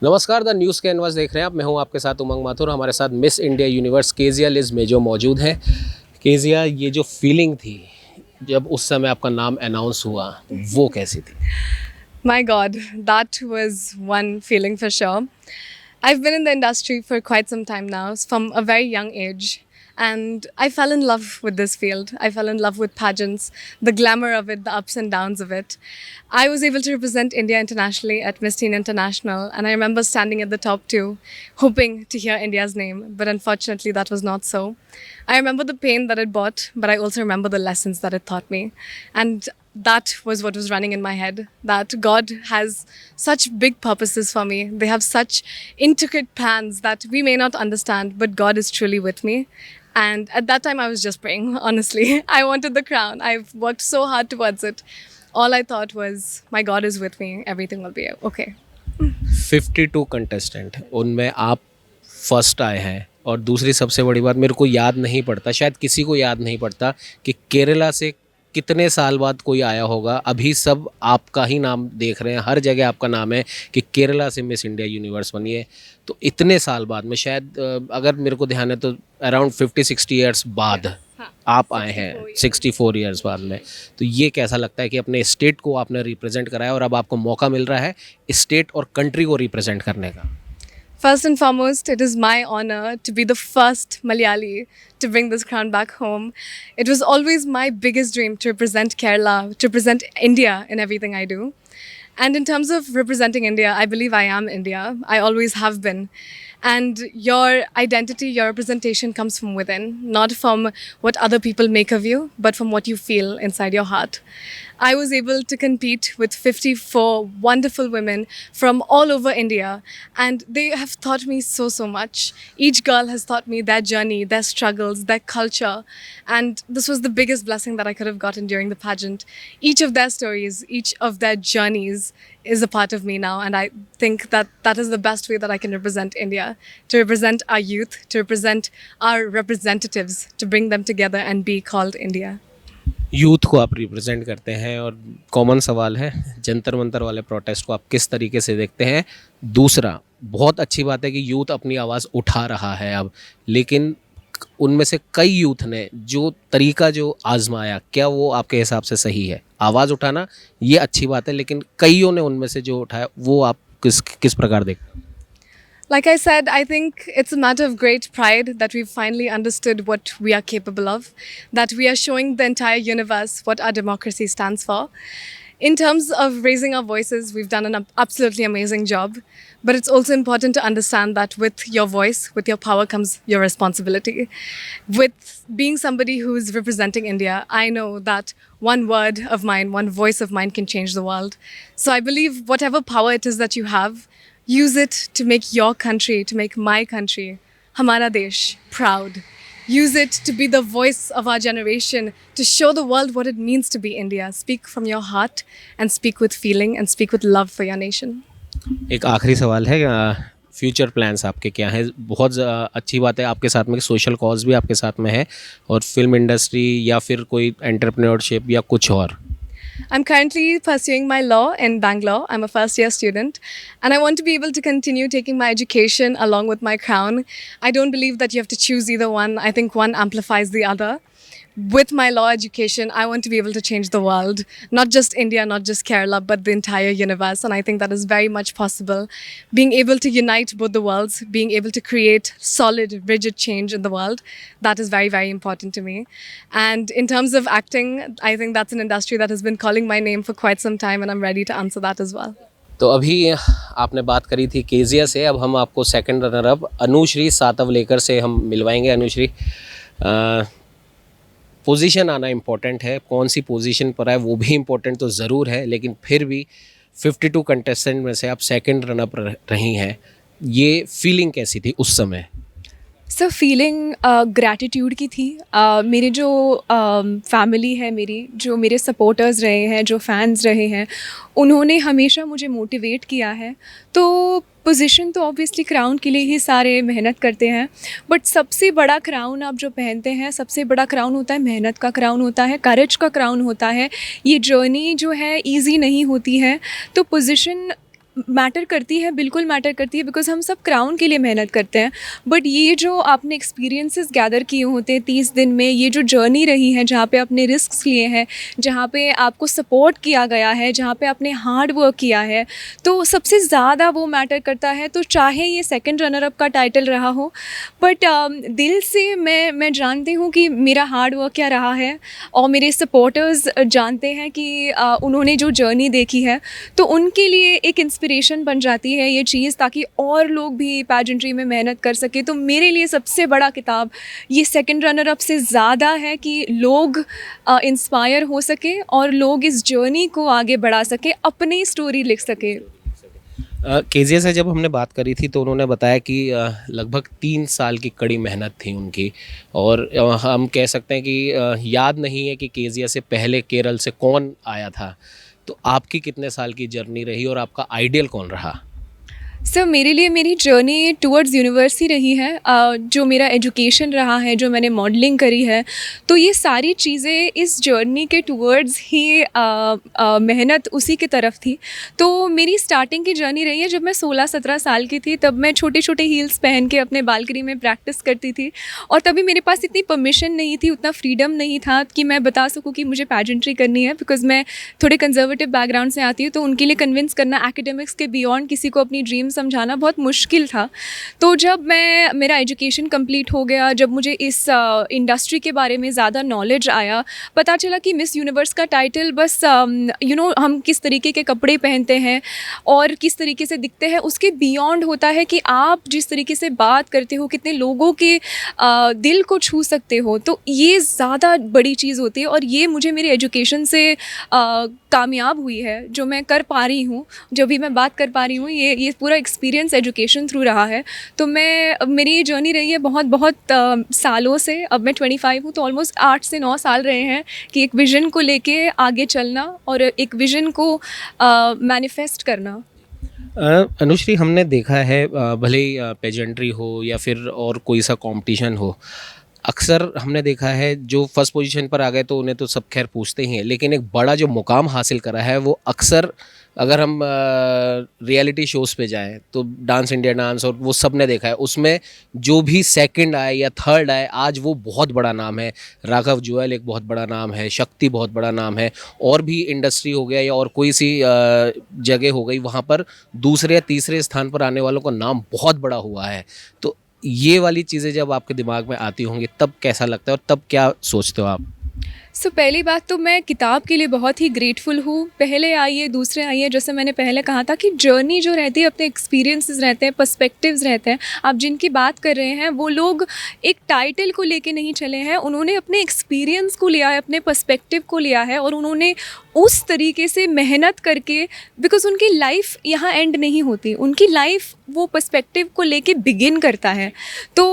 नमस्कार, the news canvas देख रहे हैं आप। मैं हूं आपके साथ उमंग माथुर। हमारे साथ मिस इंडिया यूनिवर्स केजिया लिज मेजो मौजूद हैं। केजिया, ये जो फीलिंग थी जब उस समय आपका नाम अनाउंस हुआ, वो कैसी थी? My God, that was one feeling for sure. I've been in the industry for quite some time now, from a very young age. And I fell in love with this field. I fell in love with pageants, the glamour of it, the ups and downs of it. I was able to represent India internationally at Miss Teen International, and I remember standing at the top too, hoping to hear India's name, but unfortunately that was not so. I remember the pain that it brought, but I also remember the lessons that it taught me. And that was what was running in my head, that God has such big purposes for me. They have such intricate plans that we may not understand, but God is truly with me. And at that time, I was just praying, honestly. I wanted the crown. I've worked so hard towards it. All I thought was, my God is with me. Everything will be okay. 52 contestant, उनमें आप first आए हैं। और दूसरी सबसे बड़ी बात, मेरे को याद नहीं पड़ता, शायद किसी को याद नहीं पड़ता कि केरला से कितने साल बाद कोई आया होगा। अभी सब आपका ही नाम देख रहे हैं, हर जगह आपका नाम है कि केरला से मिस इंडिया यूनिवर्स बनी है। तो इतने साल बाद में, शायद अगर मेरे को ध्यान है तो अराउंड 50-60 ईयर्स बाद आप आए हैं, 64 ईयर्स बाद में। तो ये कैसा लगता है कि अपने स्टेट को आपने रिप्रेजेंट कराया और अब आपको मौका मिल रहा है स्टेट और कंट्री को रिप्रेजेंट करने का? First and foremost, it is my honor to be the first Malayali to bring this crown back home. It was always my biggest dream to represent Kerala, to represent India in everything I do. And in terms of representing India, I believe I am India. I always have been. And your identity, your representation comes from within, not from what other people make of you, but from what you feel inside your heart. I was able to compete with 54 wonderful women from all over India, and they have taught me so much. Each girl has taught me their journey, their struggles, their culture, and this was the biggest blessing that I could have gotten during the pageant. Each of their stories, each of their journeys is a part of me now, and I think that that is the best way that I can represent India, to represent our youth, to represent our representatives, to bring them together and be called India. Youth को आप represent करते हैं, और common सवाल है, जंतर मंतर वाले protest को आप किस तरीके से देखते हैं? दूसरा, बहुत अच्छी बात है कि यूथ अपनी आवाज़ उठा रहा है अब, लेकिन उनमें से कई यूथ ने जो तरीका जो आजमाया, क्या वो आपके हिसाब से सही है? आवाज़ उठाना ये अच्छी बात है, लेकिन कईयों ने उनमें से जो उठाया वो आप किस किस प्रकार देखते हैं? Like I said, I think it's a matter of great pride that we've finally understood what we are capable of, that we are showing the entire universe what our democracy stands for. In terms of raising our voices, we've done an absolutely amazing job. But it's also important to understand that with your voice, with your power comes your responsibility. With being somebody who's representing India, I know that one word of mine, one voice of mine can change the world. So I believe whatever power it is that you have, use it to make your country, to make my country, Hamara Desh, proud. Use it to be the voice of our generation, to show the world what it means to be India. Speak from your heart and speak with feeling and speak with love for your nation. एक आखिरी सवाल है, future plans आपके क्या हैं? बहुत अच्छी बात है आपके साथ में सोशल कॉज भी आपके साथ में है, और फिल्म इंडस्ट्री या फिर कोई एंटरप्रेन्योरशिप या कुछ और? I'm currently pursuing my law in Bangalore. I'm a first year student, and I want to be able to continue taking my education along with my crown. I don't believe that you have to choose either one. I think one amplifies the other. With my law education, I want to be able to change the world, not just India, not just Kerala, but the entire universe. And I think that is very much possible. Being able to unite both the worlds, being able to create solid, rigid change in the world, that is very, very important to me. And in terms of acting, I think that's an industry that has been calling my name for quite some time, and I'm ready to answer that as well. तो अभी आपने बात करी थी Kezia से, अब हम आपको second runner up Anushree Satwalekar से हम मिलवाएंगे। अनुश्री, पोजीशन आना इम्पोर्टेंट है, कौन सी पोजीशन पर है वो भी इम्पोर्टेंट तो ज़रूर है, लेकिन फिर भी 52 कंटेस्टेंट में से आप सेकंड रनअप रही हैं। ये फीलिंग कैसी थी उस समय? सर फीलिंग ग्रैटिट्यूड की थी। मेरे जो फैमिली है, मेरी जो मेरे सपोर्टर्स रहे हैं, जो फैंस रहे हैं, उन्होंने हमेशा मुझे मोटिवेट किया है। तो पोजीशन तो ऑब्वियसली क्राउन के लिए ही सारे मेहनत करते हैं, बट सबसे बड़ा क्राउन आप जो पहनते हैं, सबसे बड़ा क्राउन होता है मेहनत का क्राउन होता है, करेज का क्राउन होता है। ये जर्नी जो है ईजी नहीं होती है। तो पोजीशन मैटर करती है, बिल्कुल मैटर करती है, बिकॉज हम सब क्राउन के लिए मेहनत करते हैं। बट ये जो आपने एक्सपीरियंसेस गैदर किए होते हैं 30 दिन में, ये जो जर्नी रही है जहाँ पे आपने रिस्क लिए हैं, जहाँ पे आपको सपोर्ट किया गया है, जहाँ पे आपने हार्ड वर्क किया है, तो सबसे ज़्यादा वो मैटर करता है। तो चाहे ये सेकंड रनर अप का टाइटल रहा हो, बट दिल से मैं जानती हूँ कि मेरा हार्ड वर्क क्या रहा है, और मेरे सपोर्टर्स जानते हैं कि उन्होंने जो जर्नी देखी है, तो उनके लिए एक इंस्पिरेशन बन जाती है ये चीज़, ताकि और लोग भी पैजेंट्री में मेहनत कर सके। तो मेरे लिए सबसे बड़ा किताब ये सेकंड रनर अप से ज़्यादा है कि लोग इंस्पायर हो सके और लोग इस जर्नी को आगे बढ़ा सके, अपनी स्टोरी लिख सके। केजिया से जब हमने बात करी थी तो उन्होंने बताया कि लगभग 3 साल की कड़ी मेहनत थी उनकी, और हम कह सकते हैं कि याद नहीं है कि केजिया से पहले केरल से कौन आया था। तो आपकी कितने साल की जर्नी रही और आपका आइडियल कौन रहा? सर मेरे लिए मेरी जर्नी टूवर्ड्स यूनिवर्स ही रही है। जो मेरा एजुकेशन रहा है, जो मैंने मॉडलिंग करी है, तो ये सारी चीज़ें इस जर्नी के टूवर्ड्स ही मेहनत उसी की तरफ थी। तो मेरी स्टार्टिंग की जर्नी रही है जब मैं 16-17 साल की थी। तब मैं छोटे छोटे हील्स पहन के अपने बालकनी में प्रैक्टिस करती थी, और तभी मेरे पास इतनी परमिशन नहीं थी, उतना फ्रीडम नहीं था कि मैं बता सकूँ कि मुझे पैजेंट्री करनी है, बिकॉज मैं थोड़े कंजर्वेटिव बैकग्राउंड से आती हूँ। तो उनके लिए कन्विंस करना एकेडमिक्स के बियॉन्ड किसी को अपनी ड्रीम समझाना बहुत मुश्किल था। तो जब मेरा एजुकेशन कंप्लीट हो गया, जब मुझे इस इंडस्ट्री के बारे में ज़्यादा नॉलेज आया, पता चला कि मिस यूनिवर्स का टाइटल बस हम किस तरीके के कपड़े पहनते हैं और किस तरीके से दिखते हैं, उसके बियॉन्ड होता है कि आप जिस तरीके से बात करते हो, कितने लोगों के दिल को छू सकते हो। तो ये ज़्यादा बड़ी चीज़ होती है, और ये मुझे मेरे एजुकेशन से कामयाब हुई है, जो मैं कर पा रही हूँ, जो भी मैं बात कर पा रही हूँ, ये पूरा एक्सपीरियंस एजुकेशन थ्रू रहा है। तो मेरी ये जर्नी रही है बहुत बहुत सालों से। अब मैं 25 हूँ, तो ऑलमोस्ट 8 से 9 साल रहे हैं कि एक विज़न को लेके आगे चलना और एक विज़न को मैनिफेस्ट करना। अनुश्री, हमने देखा है भले ही पेजेंट्री हो या फिर और कोई सा कंपटीशन हो, अक्सर हमने देखा है जो फर्स्ट पोजीशन पर आ गए तो उन्हें तो सब खैर पूछते ही हैं, लेकिन एक बड़ा जो मुकाम हासिल करा है वो अक्सर, अगर हम रियलिटी शोज़ पे जाएं तो डांस इंडिया डांस और वो सब ने देखा है, उसमें जो भी सेकंड आए या थर्ड आए आज वो बहुत बड़ा नाम है। राघव जुएल एक बहुत बड़ा नाम है, शक्ति बहुत बड़ा नाम है, और भी इंडस्ट्री हो गया या और कोई सी जगह हो गई, वहाँ पर दूसरे या तीसरे स्थान पर आने वालों का नाम बहुत बड़ा हुआ है। तो ये वाली चीज़ें जब आपके दिमाग में आती होंगी तब कैसा लगता है और तब क्या सोचते हो आप? पहली बात तो मैं किताब के लिए बहुत ही ग्रेटफुल हूँ। पहले आइए, दूसरे आइए, जैसे मैंने पहले कहा था कि जर्नी जो रहती है, अपने एक्सपीरियंसेस रहते हैं, पर्सपेक्टिव्स रहते हैं। आप जिनकी बात कर रहे हैं वो लोग एक टाइटल को लेके नहीं चले हैं, उन्होंने अपने एक्सपीरियंस को लिया है, अपने पर्सपेक्टिव को लिया है, और उन्होंने उस तरीके से मेहनत करके, बिकॉज उनकी लाइफ यहाँ एंड नहीं होती, उनकी लाइफ वो पर्सपेक्टिव को लेके बिगिन करता है। तो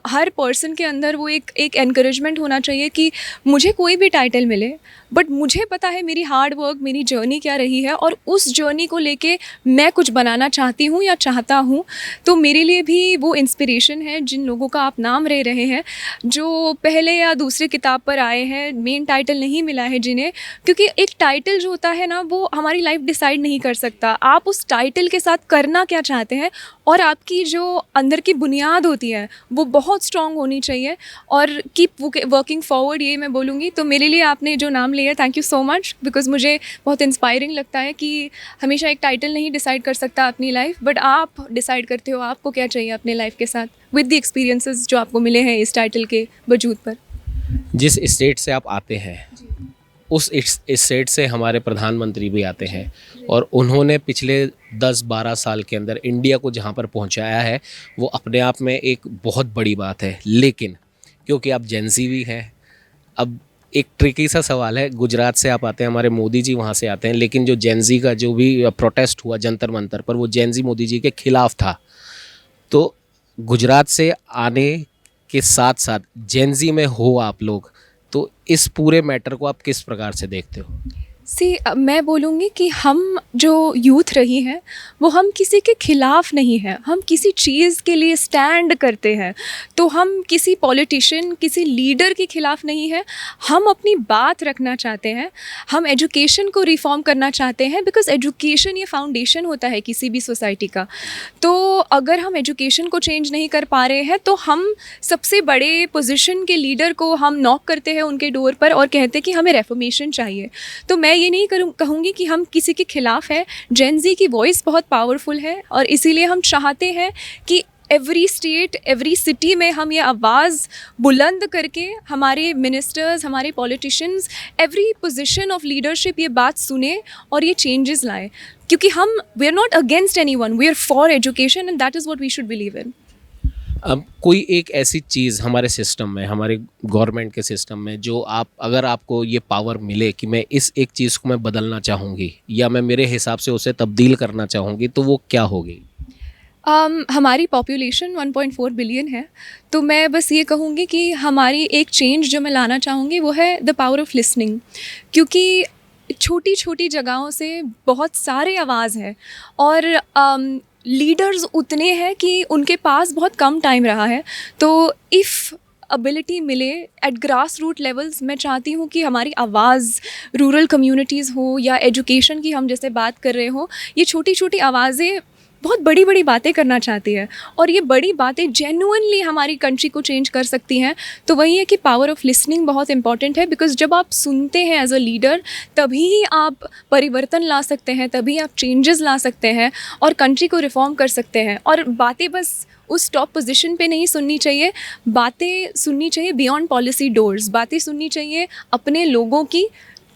हर पर्सन के अंदर वो एक एनकरेजमेंट होना चाहिए कि मुझे कोई भी टाइटल मिले, बट मुझे पता है मेरी हार्ड वर्क, मेरी जर्नी क्या रही है, और उस जर्नी को लेके मैं कुछ बनाना चाहती हूँ या चाहता हूँ। तो मेरे लिए भी वो इंस्पिरेशन है जिन लोगों का आप नाम ले रहे हैं, जो पहले या दूसरे किताब पर आए हैं, मेन टाइटल नहीं मिला है जिन्हें, क्योंकि एक टाइटल जो होता है ना, वो हमारी लाइफ डिसाइड नहीं कर सकता। आप उस टाइटल के साथ करना क्या चाहते हैं, और आपकी जो अंदर की बुनियाद होती है वो बहुत स्ट्रॉन्ग होनी चाहिए, और कीप वर्किंग फॉरवर्ड, ये मैं बोलूँगी। तो मेरे लिए आपने जो नाम लिया, thank you so much, because मुझे बहुत इंस्पायरिंग लगता है कि हमेशा एक टाइटल नहीं डिसाइड कर सकता अपनी लाइफ, बट आप डिसाइड करते हो आपको क्या चाहिए अपने लाइफ के साथ, विद द एक्सपीरियंसेस जो आपको मिले हैं इस टाइटल के वजूद पर। जिस स्टेट से आप आते हैं उस स्टेट से हमारे प्रधानमंत्री भी आते हैं, और उन्होंने पिछले 10-12 साल के अंदर इंडिया को जहाँ पर पहुँचाया है वो अपने आप में एक बहुत बड़ी बात है। लेकिन क्योंकि आप जेंजी भी हैं, अब एक ट्रिकी सा सवाल है, गुजरात से आप आते हैं, हमारे मोदी जी वहाँ से आते हैं, लेकिन जो जेंजी का जो भी प्रोटेस्ट हुआ जंतर मंतर पर, वो जेंजी मोदी जी के खिलाफ था। तो गुजरात से आने के साथ साथ जेंजी में हो आप लोग, तो इस पूरे मैटर को आप किस प्रकार से देखते हो? मैं बोलूँगी कि हम जो यूथ रही हैं वो हम किसी के खिलाफ नहीं हैं, हम किसी चीज़ के लिए स्टैंड करते हैं। तो हम किसी पॉलिटिशियन, किसी लीडर के खिलाफ नहीं हैं, हम अपनी बात रखना चाहते हैं। हम एजुकेशन को रिफॉर्म करना चाहते हैं, बिकॉज़ एजुकेशन ये फाउंडेशन होता है किसी भी सोसाइटी का। तो अगर हम एजुकेशन को चेंज नहीं कर पा रहे हैं तो हम सबसे बड़े पोजीशन के लीडर को हम नॉक करते हैं उनके डोर पर और कहते हैं कि हमें रेफॉर्मेशन चाहिए। तो मैं ये नहीं कहूँगी कि हम किसी के खिलाफ हैं। जेन ज़ी की वॉइस बहुत पावरफुल है और इसीलिए हम चाहते हैं कि एवरी स्टेट, एवरी सिटी में हम ये आवाज़ बुलंद करके हमारे मिनिस्टर्स, हमारे politicians, every position of leadership ये बात सुने और ये चेंजेस लाएं। क्योंकि हम we are not against anyone, we are for education and that is what we should believe in. अब कोई एक ऐसी चीज़ हमारे सिस्टम में, हमारे गवर्नमेंट के सिस्टम में, जो अगर आपको ये पावर मिले कि मैं इस एक चीज़ को मैं बदलना चाहूँगी या मैं मेरे हिसाब से उसे तब्दील करना चाहूँगी, तो वो क्या होगी? हमारी पॉपुलेशन 1.4 बिलियन है, तो मैं बस ये कहूँगी कि हमारी एक चेंज जो मैं लाना चाहूँगी वो है द पावर ऑफ लिसनिंग। क्योंकि छोटी छोटी जगहों से बहुत सारे आवाज़ हैं और लीडर्स उतने हैं कि उनके पास बहुत कम टाइम रहा है। तो इफ़ एबिलिटी मिले एट ग्रास रूट लेवल्स, मैं चाहती हूँ कि हमारी आवाज़ रूरल कम्युनिटीज़ हो या एजुकेशन की हम जैसे बात कर रहे हो, ये छोटी छोटी आवाज़ें बहुत बड़ी बड़ी बातें करना चाहती है और ये बड़ी बातें जेन्युइनली हमारी कंट्री को चेंज कर सकती हैं। तो वही है कि पावर ऑफ लिसनिंग बहुत इंपॉर्टेंट है, बिकॉज जब आप सुनते हैं एज अ लीडर तभी आप परिवर्तन ला सकते हैं, तभी आप चेंजेस ला सकते हैं और कंट्री को रिफॉर्म कर सकते हैं। और बातें बस उस टॉप पोजीशन पे नहीं सुननी चाहिए, बातें सुननी चाहिए बियॉन्ड पॉलिसी डोर्स, बातें सुननी चाहिए अपने लोगों की,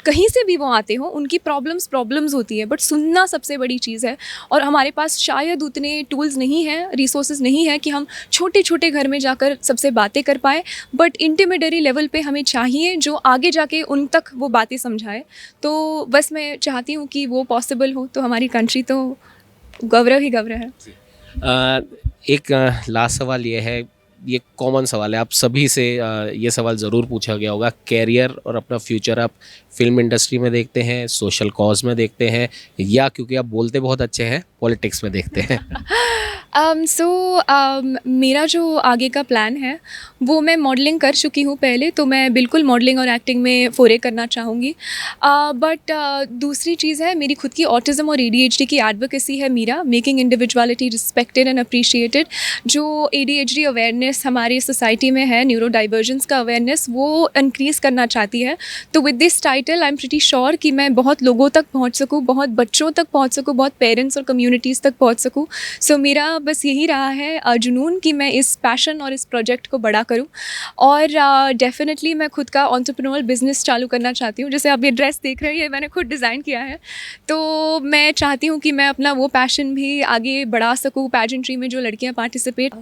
कहीं से भी वो आते हो, उनकी प्रॉब्लम्स होती है, बट सुनना सबसे बड़ी चीज़ है। और हमारे पास शायद उतने टूल्स नहीं हैं, रिसोर्सेज नहीं है कि हम छोटे छोटे घर में जाकर सबसे बातें कर पाए, बट इंटरमीडिएट लेवल पे हमें चाहिए जो आगे जाके उन तक वो बातें समझाए। तो बस मैं चाहती हूँ कि वो पॉसिबल हो, तो हमारी कंट्री तो गौरव ही गौरव है। एक लास्ट सवाल ये है, ये कॉमन सवाल है, आप सभी से ये सवाल ज़रूर पूछा गया होगा, कैरियर और अपना फ्यूचर आप फिल्म इंडस्ट्री में देखते हैं, सोशल कॉज में देखते हैं, या क्योंकि आप बोलते बहुत अच्छे हैं पॉलिटिक्स में देखते हैं? मेरा जो आगे का प्लान है वो, मैं मॉडलिंग कर चुकी हूँ पहले, तो मैं बिल्कुल मॉडलिंग और एक्टिंग में फोरे करना चाहूँगी। बट दूसरी चीज़ है, मेरी खुद की ऑटिज़म और ADHD की एडवोकेसी है Meera, making individuality respected and appreciated. जो ADHD अवेयरनेस हमारी सोसाइटी में है, न्यूरो डाइवर्जेंस का अवेयरनेस, वो इंक्रीज़ करना चाहती है। तो with this title I am pretty sure कि मैं बहुत लोगों तक पहुँच सकूँ, बहुत बच्चों तक पहुँच सकूँ, बहुत पेरेंट्स और कम्युनिटीज़ तक पहुँच सकूँ। सो मेरा बस यही रहा है जुनून कि मैं इस पैशन और इस प्रोजेक्ट को बड़ा करूं। और डेफिनेटली मैं खुद का एंटरप्रेन्योरल बिजनेस चालू करना चाहती हूं। जैसे आप ये ड्रेस देख रहे हैं, ये मैंने खुद डिज़ाइन किया है। तो मैं चाहती हूं कि मैं अपना वो पैशन भी आगे बढ़ा सकूं, पैजेंट्री में जो लड़कियां पार्टिसिपेट।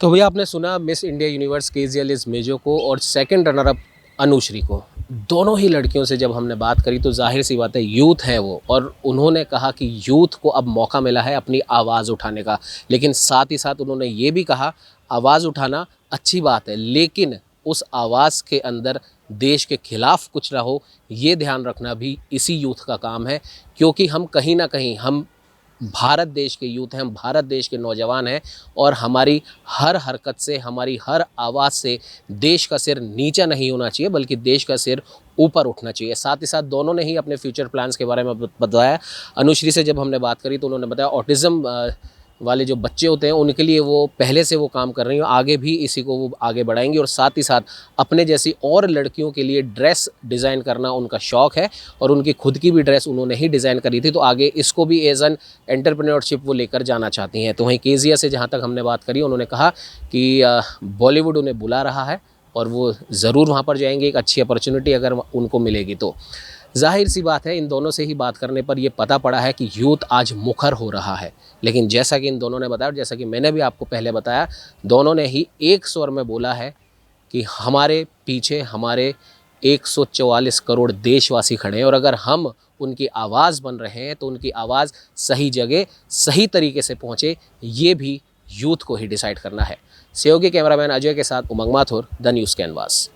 तो भैया आपने सुना मिस इंडिया यूनिवर्स KZL मेजो को और सेकंड रनर अप अनुश्री को, दोनों ही लड़कियों से जब हमने बात करी तो जाहिर सी बात है यूथ है वो, और उन्होंने कहा कि यूथ को अब मौका मिला है अपनी आवाज़ उठाने का। लेकिन साथ ही साथ उन्होंने ये भी कहा, आवाज़ उठाना अच्छी बात है, लेकिन उस आवाज़ के अंदर देश के खिलाफ कुछ ना हो, ये ध्यान रखना भी इसी यूथ का काम है। क्योंकि हम कहीं ना कहीं, हम भारत देश के यूथ हैं, हम भारत देश के नौजवान हैं, और हमारी हर हरकत से, हमारी हर आवाज़ से देश का सिर नीचा नहीं होना चाहिए, बल्कि देश का सिर ऊपर उठना चाहिए। साथ ही साथ दोनों ने ही अपने फ्यूचर प्लान्स के बारे में बताया। अनुश्री से जब हमने बात करी तो उन्होंने बताया ऑटिज़म वाले जो बच्चे होते हैं उनके लिए वो पहले से वो काम कर रही हैं, आगे भी इसी को वो आगे बढ़ाएंगी। और साथ ही साथ अपने जैसी और लड़कियों के लिए ड्रेस डिज़ाइन करना उनका शौक़ है, और उनकी खुद की भी ड्रेस उन्होंने ही डिज़ाइन करी थी, तो आगे इसको भी एज एन एंटरप्रेन्योरशिप वो लेकर जाना चाहती हैं। तो वहीं केजिया से जहाँ तक हमने बात करी, उन्होंने कहा कि बॉलीवुड उन्हें बुला रहा है और वो ज़रूर वहाँ पर जाएंगे, एक अच्छी अपॉर्चुनिटी अगर उनको मिलेगी तो। जाहिर सी बात है, इन दोनों से ही बात करने पर ये पता पड़ा है कि यूथ आज मुखर हो रहा है। लेकिन जैसा कि इन दोनों ने बताया, और जैसा कि मैंने भी आपको पहले बताया, दोनों ने ही एक स्वर में बोला है कि हमारे पीछे हमारे 144 करोड़ देशवासी खड़े हैं, और अगर हम उनकी आवाज़ बन रहे हैं तो उनकी आवाज़ सही जगह सही तरीके से पहुँचे, ये भी यूथ को ही डिसाइड करना है। सहयोगी कैमरामैन अजय के साथ उमंग माथुर, द न्यूज़ कैनवास।